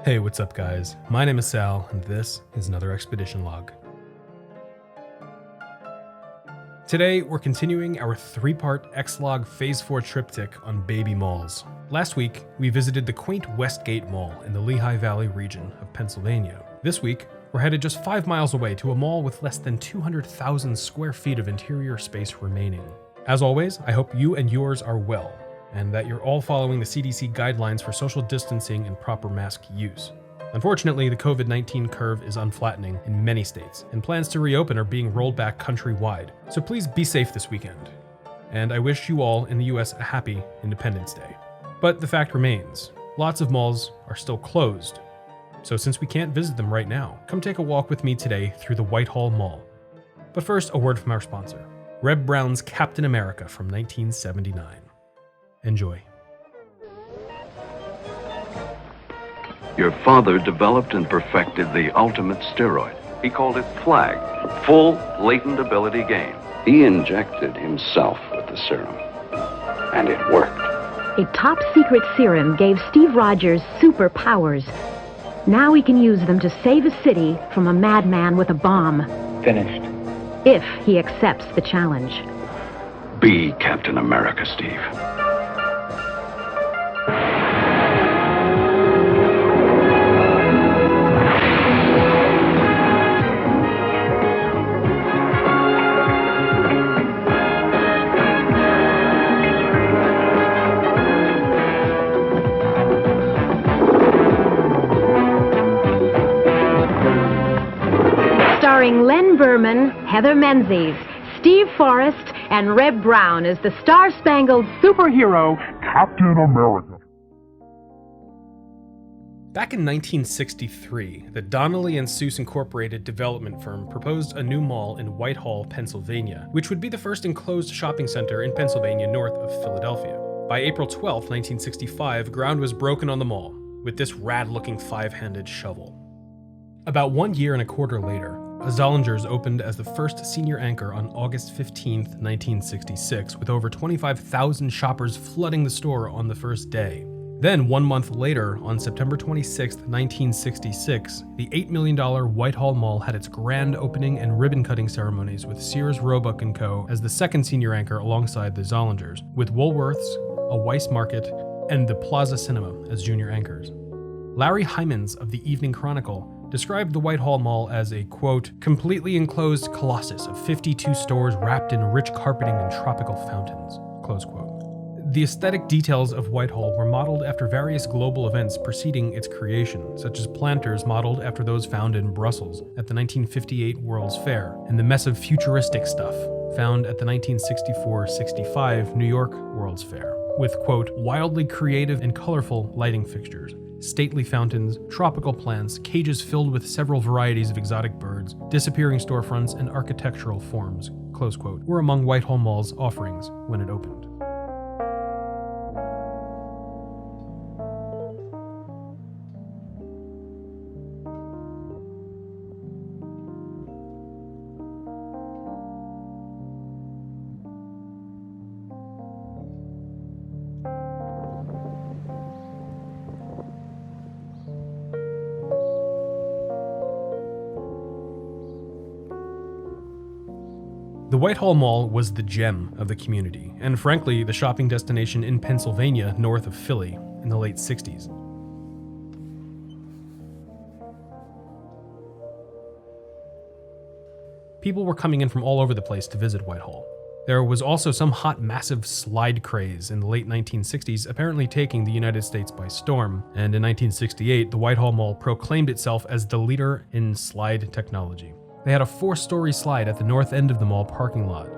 Hey, what's up guys? My name is Sal, and this is another Expedition Log. Today, we're continuing our 3-part ExLog Phase 4 triptych on baby malls. Last week, we visited the quaint Westgate Mall in the Lehigh Valley region of Pennsylvania. This week, we're headed just 5 miles away to a mall with less than 200,000 square feet of interior space remaining. As always, I hope you and yours are well, and that you're all following the CDC guidelines for social distancing and proper mask use. Unfortunately, the COVID-19 curve is unflattening in many states, and plans to reopen are being rolled back countrywide. So please be safe this weekend. And I wish you all in the US a happy Independence Day. But the fact remains, lots of malls are still closed. So since we can't visit them right now, come take a walk with me today through the Whitehall Mall. But first, a word from our sponsor, Reb Brown's Captain America from 1979. Enjoy. Your father developed and perfected the ultimate steroid. He called it FLAG, full latent ability gain. He injected himself with the serum, and it worked. A top secret serum gave Steve Rogers superpowers. Now he can use them to save a city from a madman with a bomb. Finished. If he accepts the challenge. Be Captain America, Steve. Starring Len Berman, Heather Menzies, Steve Forrest, and Reb Brown as the star-spangled superhero Captain America. Back in 1963, the Donnelly and Seuss Incorporated development firm proposed a new mall in Whitehall, Pennsylvania, which would be the first enclosed shopping center in Pennsylvania north of Philadelphia. By April 12, 1965, ground was broken on the mall with this rad-looking 5-handed shovel. About 1 year and a quarter later, Zollinger's opened as the first senior anchor on August 15, 1966, with over 25,000 shoppers flooding the store on the first day. Then, 1 month later, on September 26, 1966, the $8 million Whitehall Mall had its grand opening and ribbon-cutting ceremonies with Sears Roebuck & Co. as the second senior anchor alongside the Zollingers, with Woolworths, a Weiss Market, and the Plaza Cinema as junior anchors. Larry Hymans of the Evening Chronicle described the Whitehall Mall as a, quote, completely enclosed colossus of 52 stores wrapped in rich carpeting and tropical fountains, close quote. The aesthetic details of Whitehall were modeled after various global events preceding its creation, such as planters modeled after those found in Brussels at the 1958 World's Fair, and the mess of futuristic stuff found at the 1964-65 New York World's Fair, with, quote, wildly creative and colorful lighting fixtures, stately fountains, tropical plants, cages filled with several varieties of exotic birds, disappearing storefronts, and architectural forms, close quote, were among Whitehall Mall's offerings when it opened. The Whitehall Mall was the gem of the community, and frankly, the shopping destination in Pennsylvania north of Philly in the late 60s. People were coming in from all over the place to visit Whitehall. There was also some hot, massive slide craze in the late 1960s, apparently taking the United States by storm, and in 1968, the Whitehall Mall proclaimed itself as the leader in slide technology. They had a 4-story slide at the north end of the mall parking lot,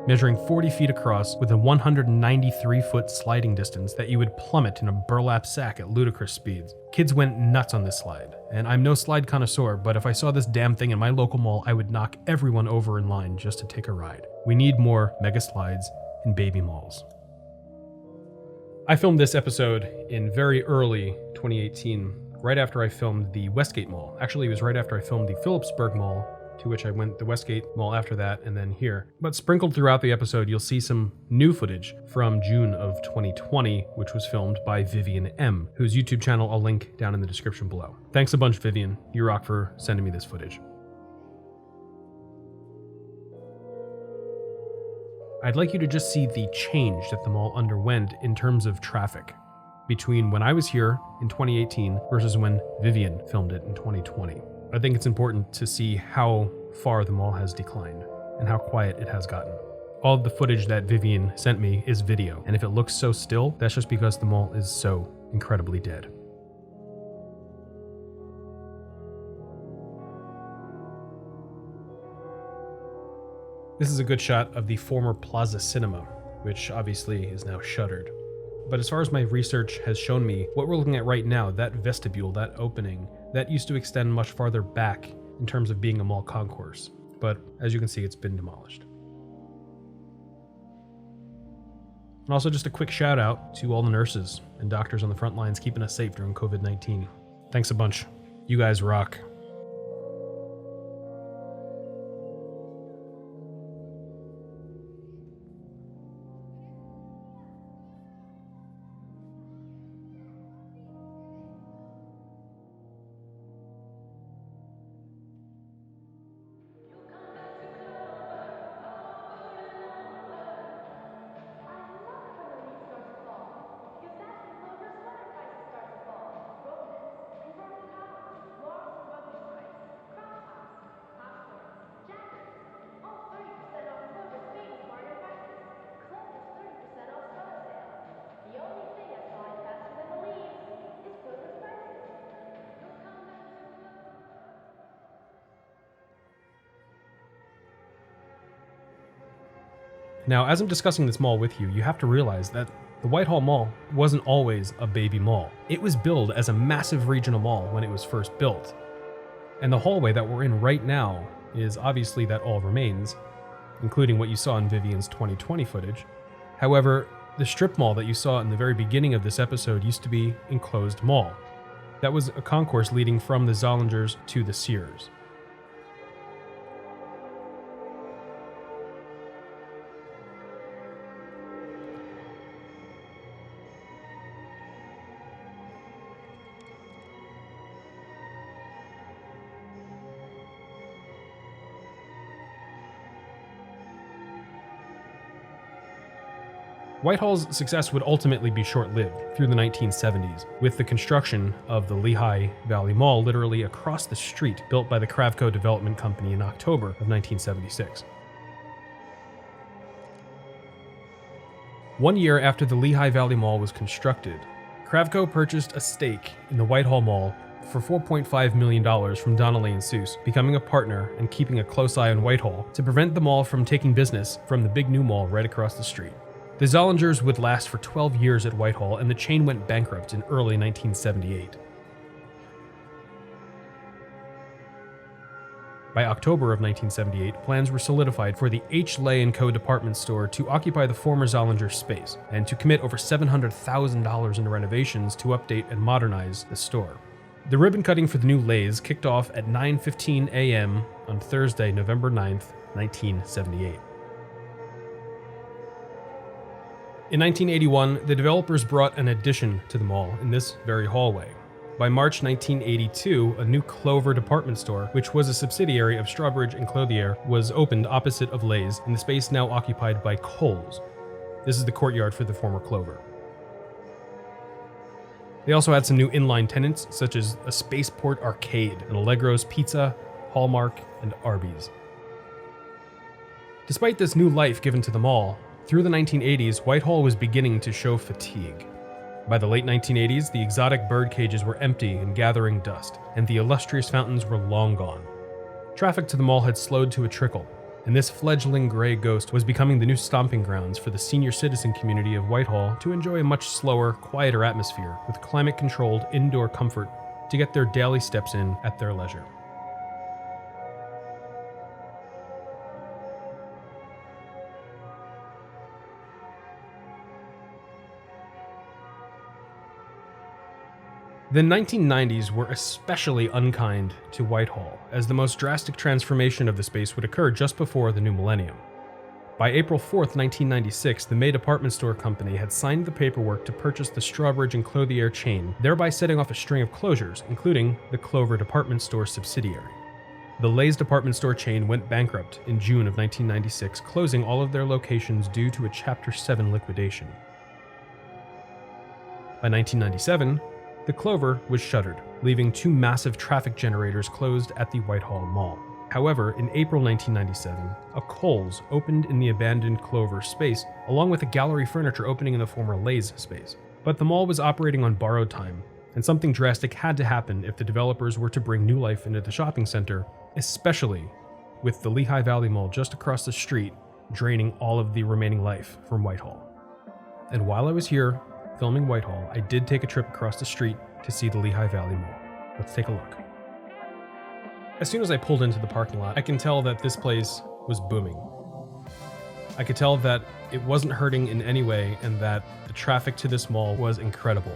measuring 40 feet across with a 193-foot sliding distance that you would plummet in a burlap sack at ludicrous speeds. Kids went nuts on this slide, and I'm no slide connoisseur, but if I saw this damn thing in my local mall, I would knock everyone over in line just to take a ride. We need more mega slides in baby malls. I filmed this episode in very early 2018, right after I filmed the Westgate Mall. Actually, it was right after I filmed the Phillipsburg Mall to which I went the Westgate Mall after that, and then here. But sprinkled throughout the episode, you'll see some new footage from June of 2020, which was filmed by Vivian M, whose YouTube channel I'll link down in the description below. Thanks a bunch, Vivian. You rock for sending me this footage. I'd like you to just see the change that the mall underwent in terms of traffic between when I was here in 2018 versus when Vivian filmed it in 2020. I think it's important to see how far the mall has declined and how quiet it has gotten. All of the footage that Vivian sent me is video, and if it looks so still, that's just because the mall is so incredibly dead. This is a good shot of the former Plaza Cinema, which obviously is now shuttered. But as far as my research has shown me, what we're looking at right now, that vestibule, that opening, that used to extend much farther back in terms of being a mall concourse. But as you can see, it's been demolished. And also just a quick shout out to all the nurses and doctors on the front lines keeping us safe during COVID-19. Thanks a bunch. You guys rock. Now, as I'm discussing this mall with you, you have to realize that the Whitehall Mall wasn't always a baby mall. It was billed as a massive regional mall when it was first built. And the hallway that we're in right now is obviously that all remains, including what you saw in Vivian's 2020 footage. However, the strip mall that you saw in the very beginning of this episode used to be enclosed mall. That was a concourse leading from the Zollingers to the Sears. Whitehall's success would ultimately be short-lived through the 1970s, with the construction of the Lehigh Valley Mall literally across the street, built by the Kravco Development Company in October of 1976. 1 year after the Lehigh Valley Mall was constructed, Kravco purchased a stake in the Whitehall Mall for $4.5 million from Donnelly and Seuss, becoming a partner and keeping a close eye on Whitehall to prevent the mall from taking business from the big new mall right across the street. The Zollingers would last for 12 years at Whitehall, and the chain went bankrupt in early 1978. By October of 1978, plans were solidified for the H. Lay & Co. department store to occupy the former Zollinger space, and to commit over $700,000 into renovations to update and modernize the store. The ribbon cutting for the new Lays kicked off at 9:15 a.m. on Thursday, November 9th, 1978. In 1981, the developers brought an addition to the mall in this very hallway. By March 1982, a new Clover department store, which was a subsidiary of Strawbridge and Clothier, was opened opposite of Lay's in the space now occupied by Kohl's. This is the courtyard for the former Clover. They also had some new inline tenants, such as a Spaceport Arcade, and Allegro's Pizza, Hallmark, and Arby's. Despite this new life given to the mall, through the 1980s, Whitehall was beginning to show fatigue. By the late 1980s, the exotic bird cages were empty and gathering dust, and the illustrious fountains were long gone. Traffic to the mall had slowed to a trickle, and this fledgling gray ghost was becoming the new stomping grounds for the senior citizen community of Whitehall to enjoy a much slower, quieter atmosphere with climate-controlled indoor comfort to get their daily steps in at their leisure. The 1990s were especially unkind to Whitehall, as the most drastic transformation of the space would occur just before the new millennium. By April 4th, 1996, the May department store company had signed the paperwork to purchase the Strawbridge and Clothier chain, thereby setting off a string of closures, including the Clover department store subsidiary. The Lay's department store chain went bankrupt in June of 1996, closing all of their locations due to a Chapter 7 liquidation. By 1997, the Clover was shuttered, leaving 2 massive traffic generators closed at the Whitehall Mall. However, in April 1997, a Kohl's opened in the abandoned Clover space, along with a gallery furniture opening in the former Lay's space. But the mall was operating on borrowed time, and something drastic had to happen if the developers were to bring new life into the shopping center, especially with the Lehigh Valley Mall just across the street draining all of the remaining life from Whitehall. And while I was here filming Whitehall, I did take a trip across the street to see the Lehigh Valley Mall. Let's take a look. As soon as I pulled into the parking lot, I can tell that this place was booming. I could tell that it wasn't hurting in any way and that the traffic to this mall was incredible.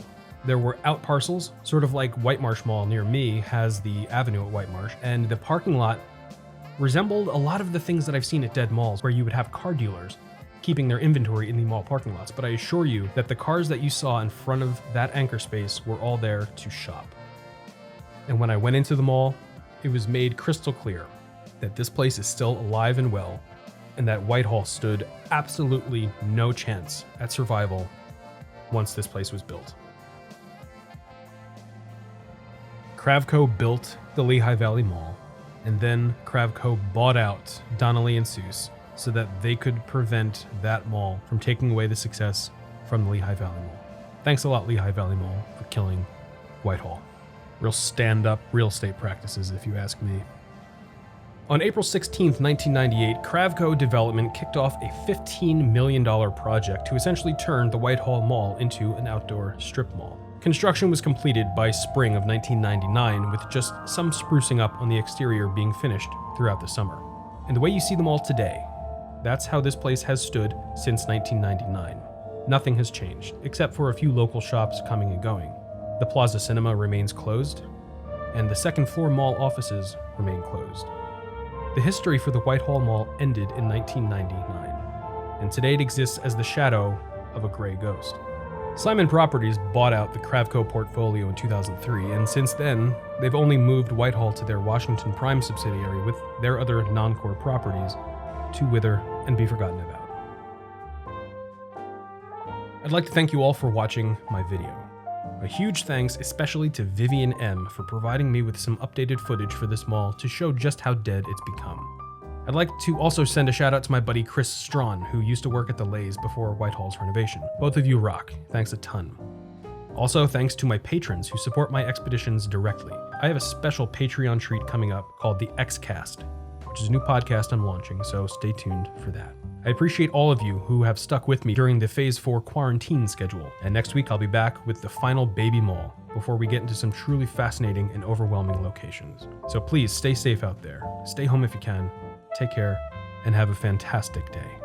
There were out parcels, sort of like Whitemarsh Mall near me has the avenue at Whitemarsh, and the parking lot resembled a lot of the things that I've seen at dead malls where you would have car dealers keeping their inventory in the mall parking lots. But I assure you that the cars that you saw in front of that anchor space were all there to shop. And when I went into the mall, it was made crystal clear that this place is still alive and well, and that Whitehall stood absolutely no chance at survival once this place was built. Kravco built the Lehigh Valley Mall, and then Kravco bought out Donnelly and Seuss so that they could prevent that mall from taking away the success from the Lehigh Valley Mall. Thanks a lot, Lehigh Valley Mall, for killing Whitehall. Real stand-up real estate practices, if you ask me. On April 16th, 1998, Kravco Development kicked off a $15 million project to essentially turn the Whitehall Mall into an outdoor strip mall. Construction was completed by spring of 1999, with just some sprucing up on the exterior being finished throughout the summer. And the way you see the mall today, that's how this place has stood since 1999. Nothing has changed, except for a few local shops coming and going. The Plaza Cinema remains closed, and the second floor mall offices remain closed. The history for the Whitehall Mall ended in 1999, and today it exists as the shadow of a gray ghost. Simon Properties bought out the Kravco portfolio in 2003, and since then, they've only moved Whitehall to their Washington Prime subsidiary with their other non-core properties to wither and be forgotten about. I'd like to thank you all for watching my video. A huge thanks especially to Vivian M for providing me with some updated footage for this mall to show just how dead it's become. I'd like to also send a shout out to my buddy Chris Strawn, who used to work at the Lay's before Whitehall's renovation. Both of you rock. Thanks a ton. Also, thanks to my patrons who support my expeditions directly. I have a special Patreon treat coming up called the Xcast, which is a new podcast I'm launching, so stay tuned for that. I appreciate all of you who have stuck with me during the Phase 4 quarantine schedule, and next week I'll be back with the final baby mall before we get into some truly fascinating and overwhelming locations. So please stay safe out there, stay home if you can, take care, and have a fantastic day.